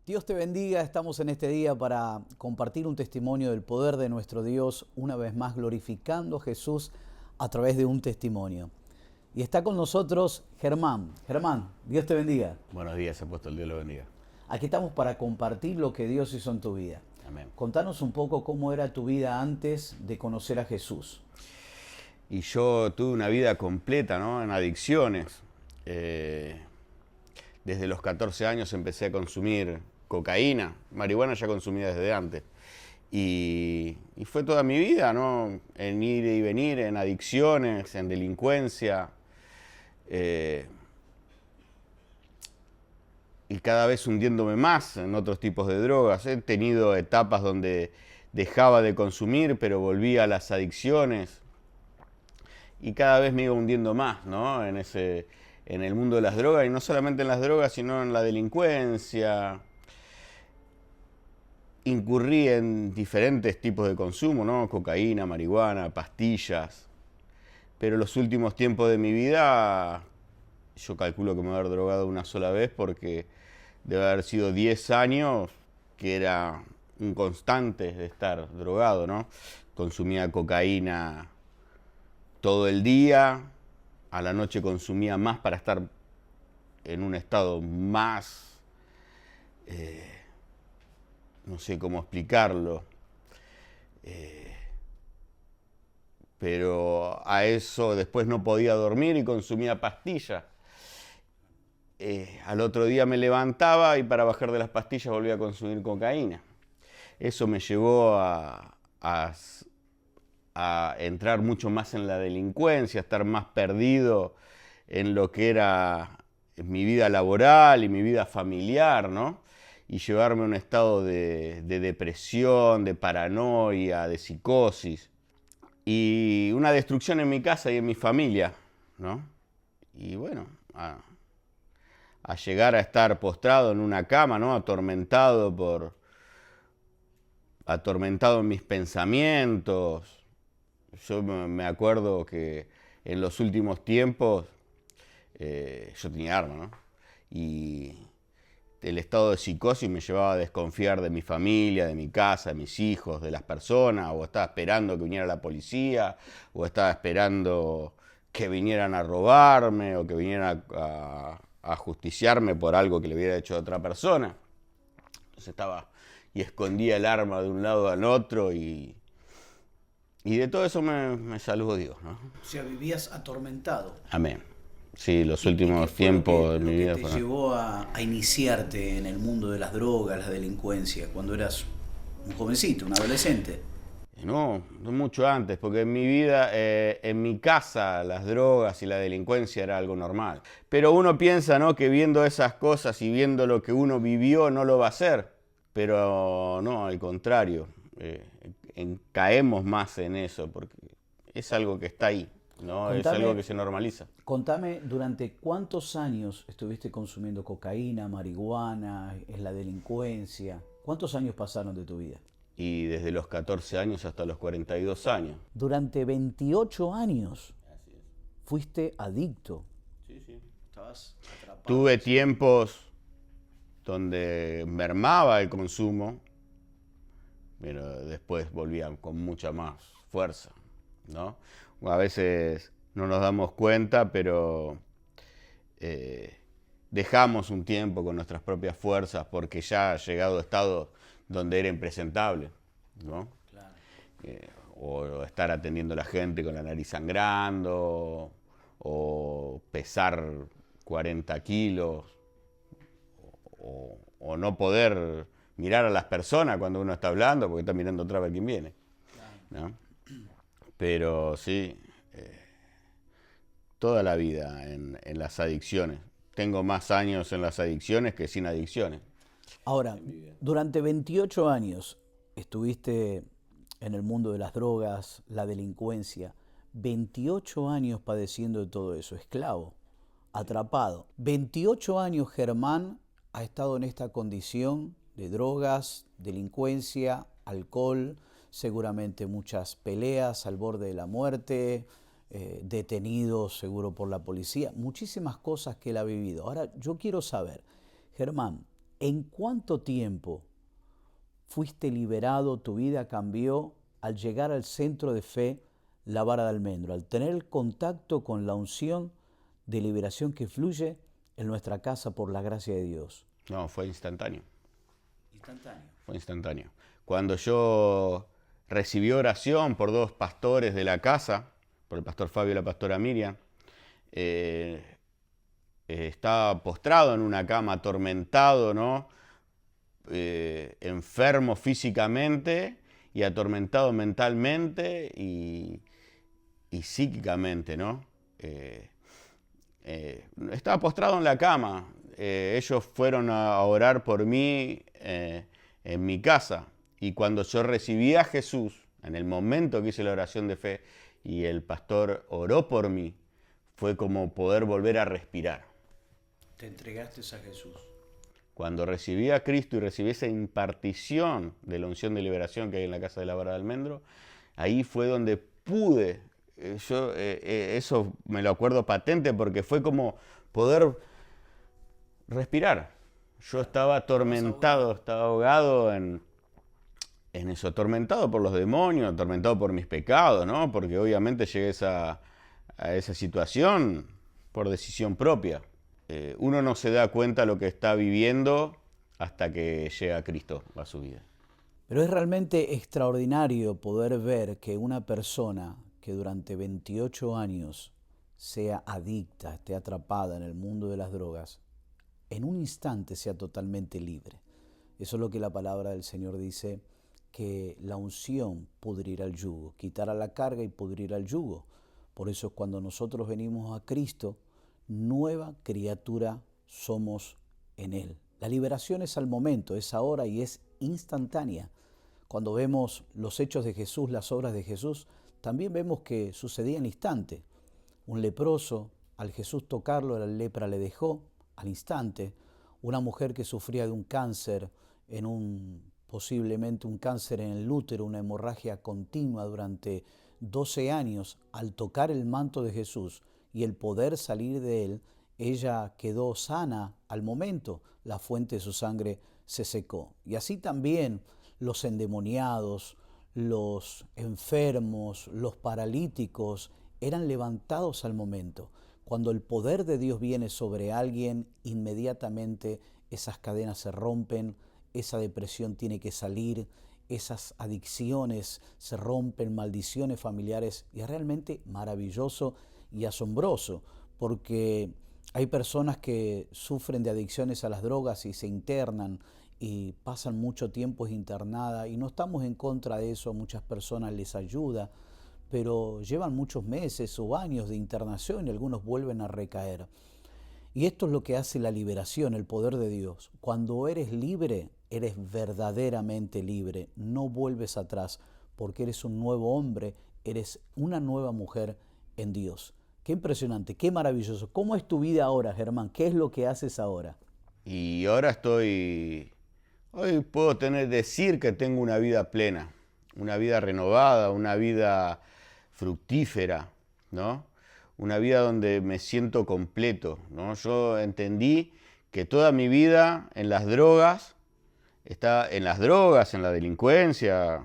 Dios te bendiga, estamos en este día para compartir un testimonio del poder de nuestro Dios, una vez más glorificando a Jesús a través de un testimonio. Y está con nosotros Germán. Germán, Dios te bendiga. Buenos días, apóstol, Dios lo bendiga. Aquí estamos para compartir lo que Dios hizo en tu vida. Amén. Contanos un poco cómo era tu vida antes de conocer a Jesús. Y yo tuve una vida completa, ¿no? En adicciones. Desde los 14 años empecé a consumir cocaína, marihuana ya consumía desde antes. Y fue toda mi vida, ¿no? En ir y venir, en adicciones, en delincuencia. Y cada vez hundiéndome más en otros tipos de drogas. He tenido etapas donde dejaba de consumir, pero volvía a las adicciones. Y cada vez me iba hundiendo más, ¿no? En el mundo de las drogas, y no solamente en las drogas, sino en la delincuencia. Incurrí en diferentes tipos de consumo, ¿no? Cocaína, marihuana, pastillas. Pero los últimos tiempos de mi vida, yo calculo que me voy a haber drogado una sola vez, porque debe haber sido 10 años que era un constante de estar drogado, ¿no? Consumía cocaína todo el día, a la noche consumía más para estar en un estado más, no sé cómo explicarlo, pero a eso después no podía dormir y consumía pastillas. Al otro día me levantaba y para bajar de las pastillas volvía a consumir cocaína. Eso me llevó a entrar mucho más en la delincuencia, a estar más perdido en lo que era mi vida laboral y mi vida familiar, ¿no? Y llevarme a un estado de depresión, de paranoia, de psicosis. Y una destrucción en mi casa y en mi familia, ¿no? Y bueno, a llegar a estar postrado en una cama, ¿no? Atormentado en mis pensamientos. Yo me acuerdo que en los últimos tiempos yo tenía arma, ¿no? Y el estado de psicosis me llevaba a desconfiar de mi familia, de mi casa, de mis hijos, de las personas, o estaba esperando que viniera la policía, o estaba esperando que vinieran a robarme, o que vinieran a justiciarme por algo que le hubiera hecho a otra persona. Entonces estaba y escondía el arma de un lado al otro y de todo eso me salvó Dios, ¿no? O sea, vivías atormentado. Amén. Sí, los ¿Y últimos tiempos de mi vida te fueron... llevó a iniciarte en el mundo de las drogas, la delincuencia, cuando eras un jovencito, un adolescente? No mucho antes, porque en mi vida, en mi casa, las drogas y la delincuencia era algo normal. Pero uno piensa, ¿no?, que viendo esas cosas y viendo lo que uno vivió no lo va a hacer. Pero no, al contrario, caemos más en eso, porque es algo que está ahí, ¿no? Es algo que se normaliza. Contame, ¿durante cuántos años estuviste consumiendo cocaína, marihuana, en la delincuencia? ¿Cuántos años pasaron de tu vida? Y desde los 14 años hasta los 42 años. Durante 28 años Así es. fuiste adicto. Sí, sí. Estabas atrapado. Tuve tiempos donde mermaba el consumo, pero después volvían con mucha más fuerza, ¿no? A veces no nos damos cuenta, pero dejamos un tiempo con nuestras propias fuerzas porque ya ha llegado a estado donde era impresentable, ¿no? Claro. O estar atendiendo a la gente con la nariz sangrando, o pesar 40 kilos, o no poder mirar a las personas cuando uno está hablando porque está mirando otra vez quién viene, ¿no? Pero sí, toda la vida en las adicciones. Tengo más años en las adicciones que sin adicciones. Ahora, durante 28 años estuviste en el mundo de las drogas, la delincuencia. 28 años padeciendo de todo eso, esclavo, atrapado. 28 años Germán ha estado en esta condición de drogas, delincuencia, alcohol, seguramente muchas peleas al borde de la muerte, detenido seguro por la policía, muchísimas cosas que él ha vivido. Ahora, yo quiero saber, Germán, ¿En cuánto tiempo fuiste liberado, tu vida cambió al llegar al centro de fe La Vara de Almendro, al tener el contacto con la unción de liberación que fluye en nuestra casa por la gracia de Dios? No, fue instantáneo. Instantáneo. Fue instantáneo. Cuando yo recibí oración por dos pastores de la casa, por el pastor Fabio y la pastora Miriam, estaba postrado en una cama, atormentado, ¿no? Enfermo físicamente y atormentado mentalmente y psíquicamente, ¿no? Estaba postrado en la cama. Ellos fueron a orar por mí en mi casa. Y cuando yo recibí a Jesús, en el momento que hice la oración de fe y el pastor oró por mí, fue como poder volver a respirar. Te entregaste a Jesús. Cuando recibí a Cristo y recibí esa impartición de la unción de liberación que hay en la casa de La Vara de Almendro, ahí fue donde pude, eso me lo acuerdo patente porque fue como poder respirar. Yo estaba atormentado, estaba ahogado en eso, atormentado por los demonios, atormentado por mis pecados, ¿no? Porque obviamente llegué a esa situación por decisión propia. Uno no se da cuenta de lo que está viviendo hasta que llega Cristo a su vida. Pero es realmente extraordinario poder ver que una persona que durante 28 años sea adicta, esté atrapada en el mundo de las drogas, en un instante sea totalmente libre. Eso es lo que la palabra del Señor dice, que la unción pudrirá el yugo, quitará la carga y pudrirá el yugo. Por eso cuando nosotros venimos a Cristo, nueva criatura somos en Él. La liberación es al momento, es ahora y es instantánea. Cuando vemos los hechos de Jesús, las obras de Jesús, también vemos que sucedía en el instante. Un leproso, al Jesús tocarlo, la lepra le dejó al instante. Una mujer que sufría de un cáncer, posiblemente un cáncer en el útero, una hemorragia continua durante 12 años, al tocar el manto de Jesús y el poder salir de él, ella quedó sana al momento, la fuente de su sangre se secó. Y así también los endemoniados, los enfermos, los paralíticos eran levantados al momento. Cuando el poder de Dios viene sobre alguien, inmediatamente esas cadenas se rompen, esa depresión tiene que salir, esas adicciones se rompen, maldiciones familiares, y es realmente maravilloso y asombroso, porque hay personas que sufren de adicciones a las drogas y se internan y pasan mucho tiempo internada, y no estamos en contra de eso, a muchas personas les ayuda, pero llevan muchos meses o años de internación y algunos vuelven a recaer. Y esto es lo que hace la liberación, el poder de Dios. Cuando eres libre, eres verdaderamente libre, no vuelves atrás, porque eres un nuevo hombre, eres una nueva mujer en Dios. Qué impresionante, qué maravilloso. ¿Cómo es tu vida ahora, Germán? ¿Qué es lo que haces ahora? Y ahora hoy puedo decir que tengo una vida plena, una vida renovada, una vida fructífera, ¿no? Una vida donde me siento completo, ¿no? Yo entendí que toda mi vida en las drogas, en la delincuencia,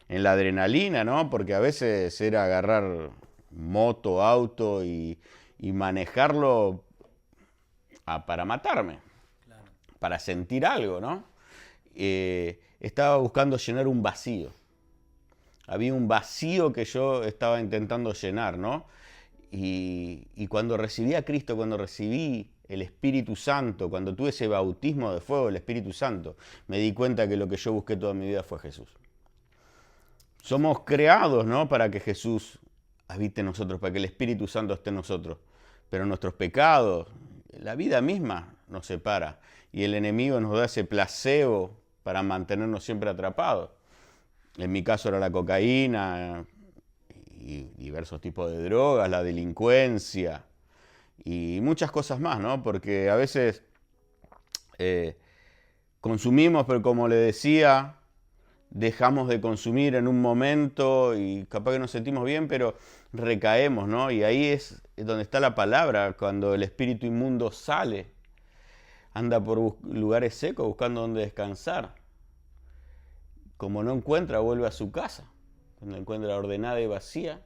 en la adrenalina, ¿no? Porque a veces era agarrar moto, auto y manejarlo para matarme, claro, para sentir algo, ¿no? Estaba buscando llenar un vacío. Había un vacío que yo estaba intentando llenar, ¿no? Y cuando recibí a Cristo, cuando recibí el Espíritu Santo, cuando tuve ese bautismo de fuego del Espíritu Santo, me di cuenta que lo que yo busqué toda mi vida fue Jesús. Somos creados, ¿no?, para que Jesús habite en nosotros, para que el Espíritu Santo esté en nosotros. Pero nuestros pecados, la vida misma nos separa. Y el enemigo nos da ese placebo para mantenernos siempre atrapados. En mi caso era la cocaína y diversos tipos de drogas, la delincuencia y muchas cosas más, ¿no? Porque a veces consumimos, pero como le decía, dejamos de consumir en un momento y capaz que nos sentimos bien, pero recaemos, ¿no? Y ahí es donde está la palabra, cuando el espíritu inmundo sale. anda por lugares secos buscando donde descansar. Como no encuentra, vuelve a su casa. Cuando la encuentra ordenada y vacía,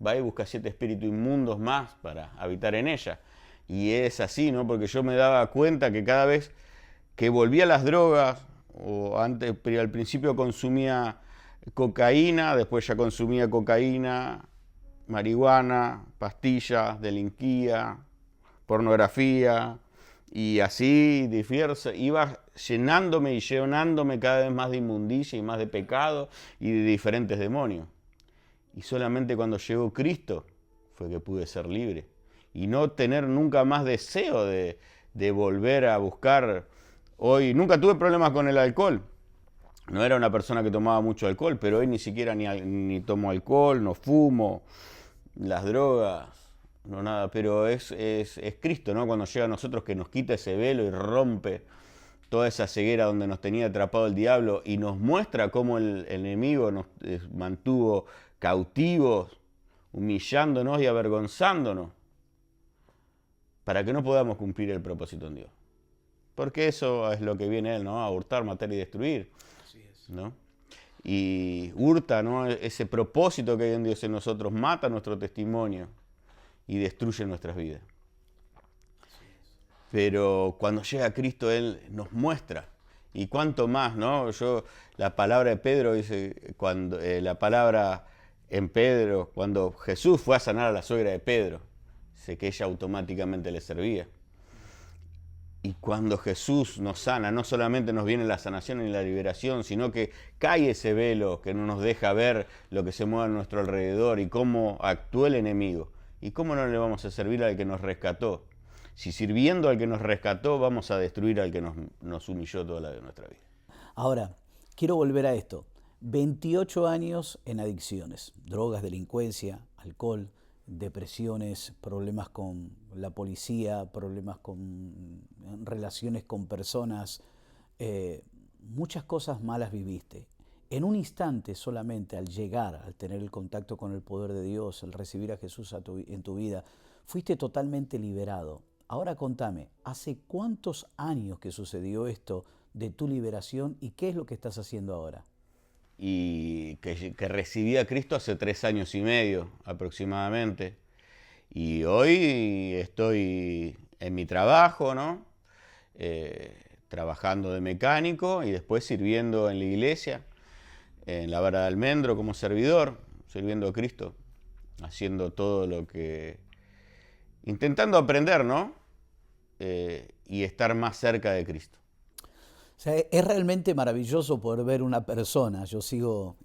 va y busca 7 espíritus inmundos más para habitar en ella. Y es así, ¿no? Porque yo me daba cuenta que cada vez que volvía a las drogas, o antes, pero al principio consumía cocaína, después ya consumía cocaína, marihuana, pastillas, delinquía, pornografía, y así iba llenándome y llenándome cada vez más de inmundicia y más de pecado y de diferentes demonios. Y solamente cuando llegó Cristo fue que pude ser libre y no tener nunca más deseo de volver a buscar. Hoy nunca tuve problemas con el alcohol. No era una persona que tomaba mucho alcohol, pero hoy ni siquiera ni tomo alcohol, no fumo, las drogas, no nada. Pero es Cristo, ¿no? Cuando llega a nosotros, que nos quita ese velo y rompe toda esa ceguera donde nos tenía atrapado el diablo y nos muestra cómo el enemigo nos mantuvo cautivos, humillándonos y avergonzándonos, para que no podamos cumplir el propósito en Dios. Porque eso es lo que viene Él, ¿no? A hurtar, matar y destruir. Así es. ¿No? Y hurta, ¿no? Ese propósito que hay en Dios en nosotros, mata nuestro testimonio y destruye nuestras vidas. Pero cuando llega Cristo, Él nos muestra. Y cuánto más, ¿no? La palabra de Pedro dice, la palabra en Pedro, cuando Jesús fue a sanar a la suegra de Pedro, dice que ella automáticamente le servía. Y cuando Jesús nos sana, no solamente nos viene la sanación y la liberación, sino que cae ese velo que no nos deja ver lo que se mueve a nuestro alrededor y cómo actúa el enemigo. ¿Y cómo no le vamos a servir al que nos rescató? Si sirviendo al que nos rescató, vamos a destruir al que nos humilló toda la de nuestra vida. Ahora, quiero volver a esto. 28 años en adicciones, drogas, delincuencia, alcohol, depresiones, problemas con la policía, problemas con relaciones con personas, muchas cosas malas viviste. En un instante solamente, al llegar, al tener el contacto con el poder de Dios, al recibir a Jesús en tu vida, fuiste totalmente liberado. Ahora contame, ¿hace cuántos años que sucedió esto de tu liberación y qué es lo que estás haciendo ahora? Y que recibí a Cristo hace 3 años y medio aproximadamente. Y hoy estoy en mi trabajo, ¿no? Trabajando de mecánico y después sirviendo en la iglesia, en la Vara de Almendro como servidor, sirviendo a Cristo, haciendo todo lo que... intentando aprender, ¿no? Y estar más cerca de Cristo. O sea, es realmente maravilloso poder ver una persona, yo sigo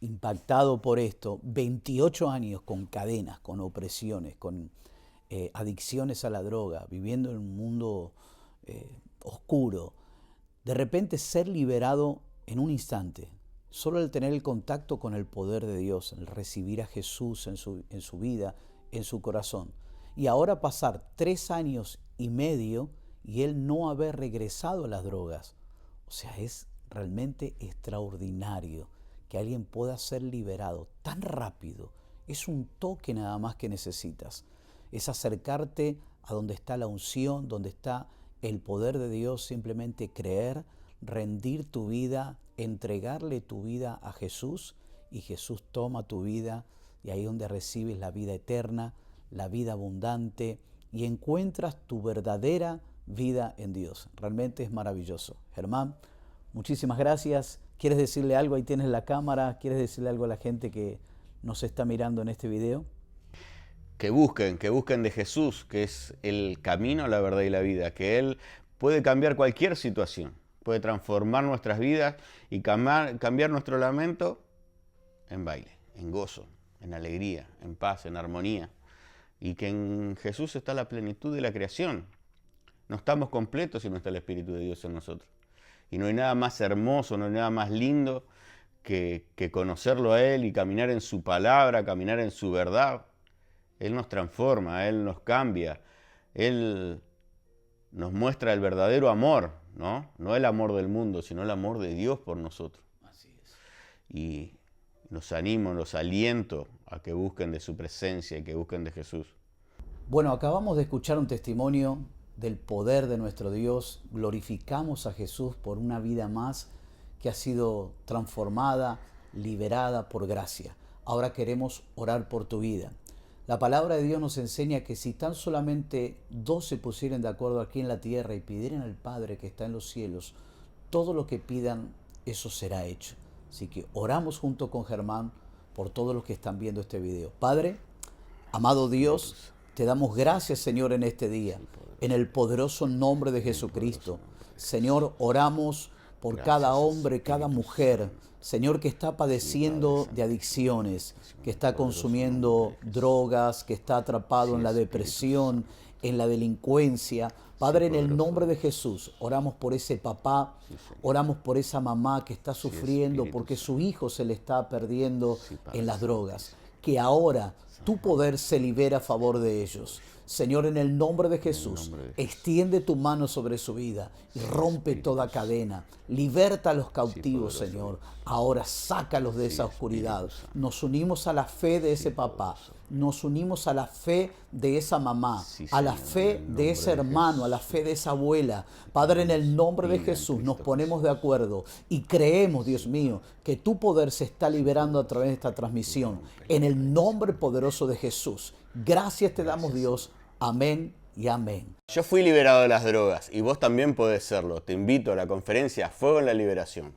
impactado por esto, 28 años con cadenas, con opresiones, con adicciones a la droga, viviendo en un mundo oscuro, de repente ser liberado en un instante, solo al tener el contacto con el poder de Dios, el recibir a Jesús en su vida, en su corazón. Y ahora pasar 3 años y medio y él no haber regresado a las drogas. O sea, es realmente extraordinario que alguien pueda ser liberado tan rápido. Es un toque nada más que necesitas. Es acercarte a donde está la unción, donde está el poder de Dios, simplemente creer, rendir tu vida, entregarle tu vida a Jesús y Jesús toma tu vida y ahí es donde recibes la vida eterna, la vida abundante y encuentras tu verdadera vida en Dios. Realmente es maravilloso. Germán, muchísimas gracias. ¿Quieres decirle algo? Ahí tienes la cámara. ¿Quieres decirle algo a la gente que nos está mirando en este video? Que busquen de Jesús, que es el camino, la verdad y la vida, que Él puede cambiar cualquier situación, puede transformar nuestras vidas y cambiar nuestro lamento en baile, en gozo, en alegría, en paz, en armonía. Y que en Jesús está la plenitud de la creación. No estamos completos si no está el Espíritu de Dios en nosotros. Y no hay nada más hermoso, no hay nada más lindo que conocerlo a Él y caminar en su palabra, caminar en su verdad. Él nos transforma, Él nos cambia, Él nos muestra el verdadero amor, ¿no? No el amor del mundo, sino el amor de Dios por nosotros. Así es. Y los animo, los aliento a que busquen de su presencia y que busquen de Jesús. Bueno, acabamos de escuchar un testimonio del poder de nuestro Dios. Glorificamos a Jesús por una vida más que ha sido transformada, liberada por gracia. Ahora queremos orar por tu vida. La palabra de Dios nos enseña que si tan solamente 2 se pusieran de acuerdo aquí en la tierra y pidieran al Padre que está en los cielos, todo lo que pidan, eso será hecho. Así que oramos junto con Germán por todos los que están viendo este video. Padre, amado Dios, te damos gracias, Señor, en este día, en el poderoso nombre de Jesucristo. Señor, oramos por cada hombre, cada mujer, Señor, que está padeciendo de adicciones, que está consumiendo drogas, que está atrapado en la depresión, en la delincuencia. Padre, en el nombre de Jesús, oramos por ese papá, oramos por esa mamá que está sufriendo porque su hijo se le está perdiendo en las drogas. Que ahora tu poder se libera a favor de ellos. Señor, en el nombre de Jesús, extiende tu mano sobre su vida y rompe toda cadena. Liberta a los cautivos, Señor. Ahora sácalos de esa oscuridad. Nos unimos a la fe de ese papá. Nos unimos a la fe de esa mamá, a la fe de ese hermano, a la fe de esa abuela. Padre, en el nombre de Jesús nos ponemos de acuerdo y creemos, Dios mío, que tu poder se está liberando a través de esta transmisión. En el nombre poderoso de Jesús. Gracias te damos, Dios. Amén y amén. Yo fui liberado de las drogas y vos también podés serlo. Te invito a la conferencia Fuego en la Liberación.